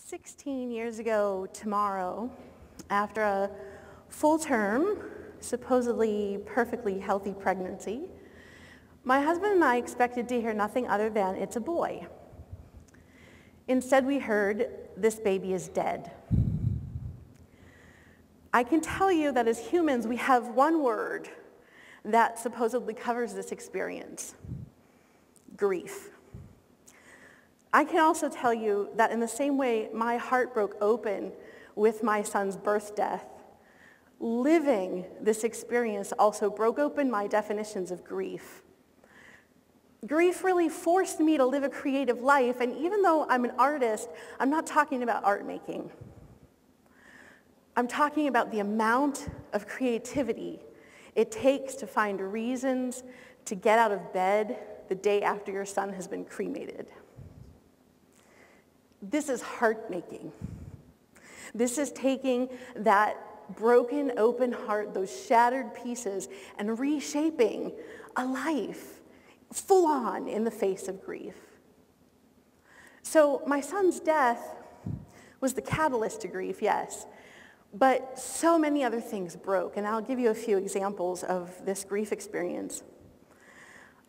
16 years ago tomorrow, after a full-term, supposedly perfectly healthy pregnancy, my husband and I expected to hear nothing other than, "It's a boy." Instead, we heard, "This baby is dead." I can tell you that as humans, we have one word that supposedly covers this experience: grief. I can also tell you that in the same way my heart broke open with my son's birth death, living this experience also broke open my definitions of grief. Grief really forced me to live a creative life, and even though I'm an artist, I'm not talking about art making. I'm talking about the amount of creativity it takes to find reasons to get out of bed the day after your son has been cremated. This is heart-making. This is taking that broken, open heart, those shattered pieces, and reshaping a life full on in the face of grief. So my son's death was the catalyst to grief, yes, but so many other things broke, and I'll give you a few examples of this grief experience.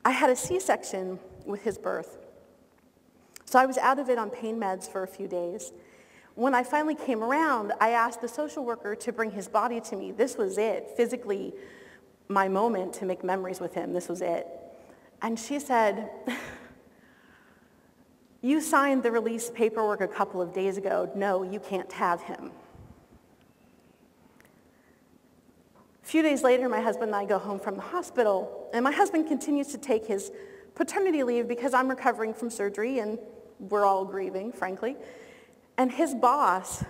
I had a C-section with his birth, so I was out of it on pain meds for a few days. When I finally came around, I asked the social worker to bring his body to me. This was it, physically my moment to make memories with him. This was it. And she said, "You signed the release paperwork a couple of days ago. No, you can't have him." A few days later, my husband and I go home from the hospital, and my husband continues to take his paternity leave because I'm recovering from surgery, and we're all grieving, frankly. And his boss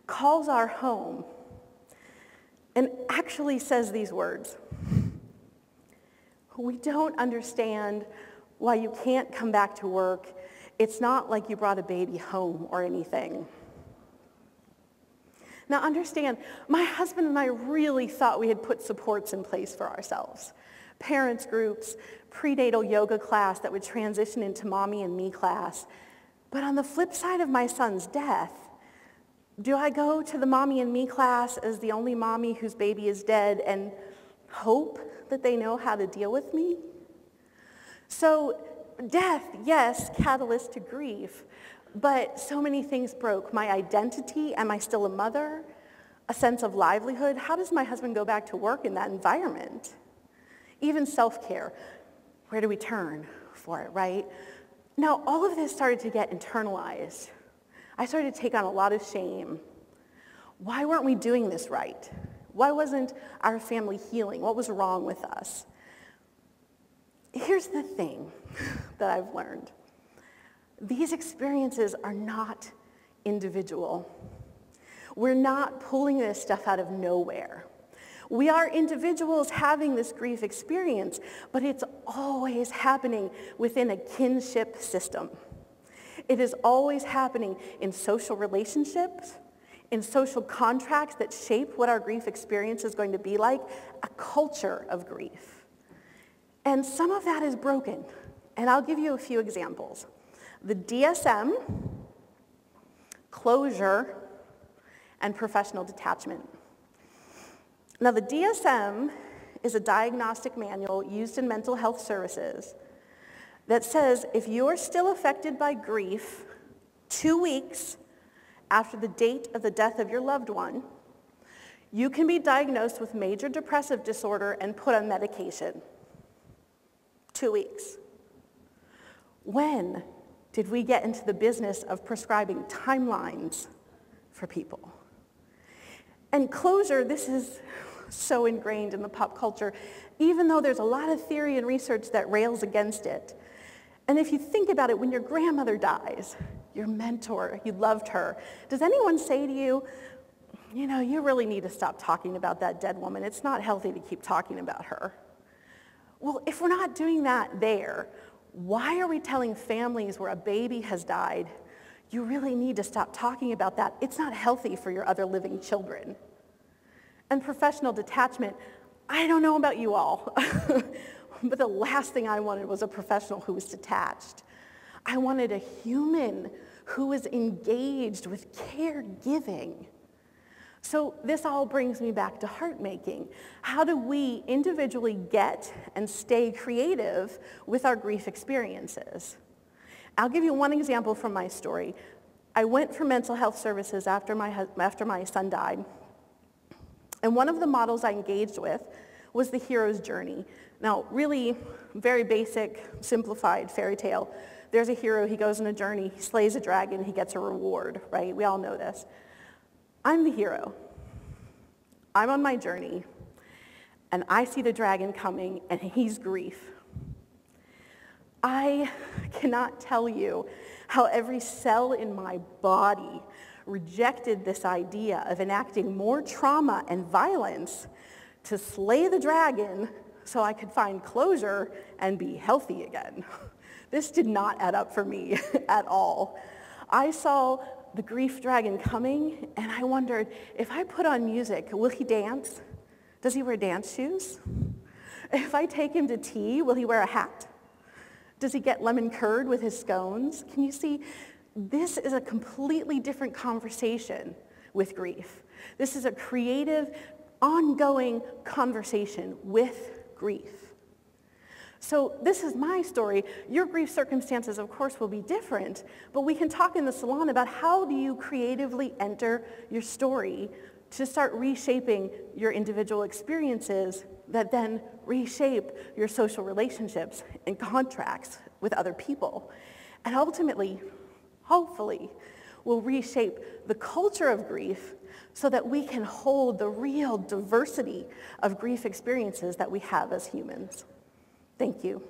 calls our home and actually says these words: "We don't understand why you can't come back to work. It's not like you brought a baby home or anything." Now understand, my husband and I really thought we had put supports in place for ourselves. Parents groups, prenatal yoga class that would transition into mommy and me class. But on the flip side of my son's death, do I go to the mommy and me class as the only mommy whose baby is dead and hope that they know how to deal with me? So death, yes, catalyst to grief, but so many things broke. My identity, am I still a mother? A sense of livelihood, how does my husband go back to work in that environment? Even self-care, where do we turn for it, right? Now, all of this started to get internalized. I started to take on a lot of shame. Why weren't we doing this right? Why wasn't our family healing? What was wrong with us? Here's the thing that I've learned. These experiences are not individual. We're not pulling this stuff out of nowhere. We are individuals having this grief experience, but it's always happening within a kinship system. It is always happening in social relationships, in social contracts that shape what our grief experience is going to be like, a culture of grief. And some of that is broken, and I'll give you a few examples. The DSM, closure, and professional detachment. Now, the DSM is a diagnostic manual used in mental health services that says if you're still affected by grief 2 weeks after the date of the death of your loved one, you can be diagnosed with major depressive disorder and put on medication. 2 weeks. When did we get into the business of prescribing timelines for people? And closure, this is so ingrained in the pop culture, even though there's a lot of theory and research that rails against it. And if you think about it, when your grandmother dies, your mentor, you loved her, does anyone say to you, you know, you really need to stop talking about that dead woman. It's not healthy to keep talking about her. Well, if we're not doing that there, why are we telling families where a baby has died, you really need to stop talking about that? It's not healthy for your other living children. And professional detachment, I don't know about you all, but the last thing I wanted was a professional who was detached. I wanted a human who was engaged with caregiving. So this all brings me back to heart making. How do we individually get and stay creative with our grief experiences? I'll give you one example from my story. I went for mental health services after my son died. And one of the models I engaged with was the hero's journey. Now, really very basic, simplified fairy tale. There's a hero, he goes on a journey, he slays a dragon, he gets a reward, right? We all know this. I'm the hero. I'm on my journey, and I see the dragon coming, and he's grief. I cannot tell you how every cell in my body rejected this idea of enacting more trauma and violence to slay the dragon so I could find closure and be healthy again. This did not add up for me at all. I saw the grief dragon coming, and I wondered, if I put on music, will he dance? Does he wear dance shoes? If I take him to tea, will he wear a hat? Does he get lemon curd with his scones? Can you see? This is a completely different conversation with grief. This is a creative, ongoing conversation with grief. So this is my story. Your grief circumstances, of course, will be different, but we can talk in the salon about how do you creatively enter your story to start reshaping your individual experiences that then reshape your social relationships and contracts with other people. And ultimately, hopefully, will reshape the culture of grief so that we can hold the real diversity of grief experiences that we have as humans. Thank you.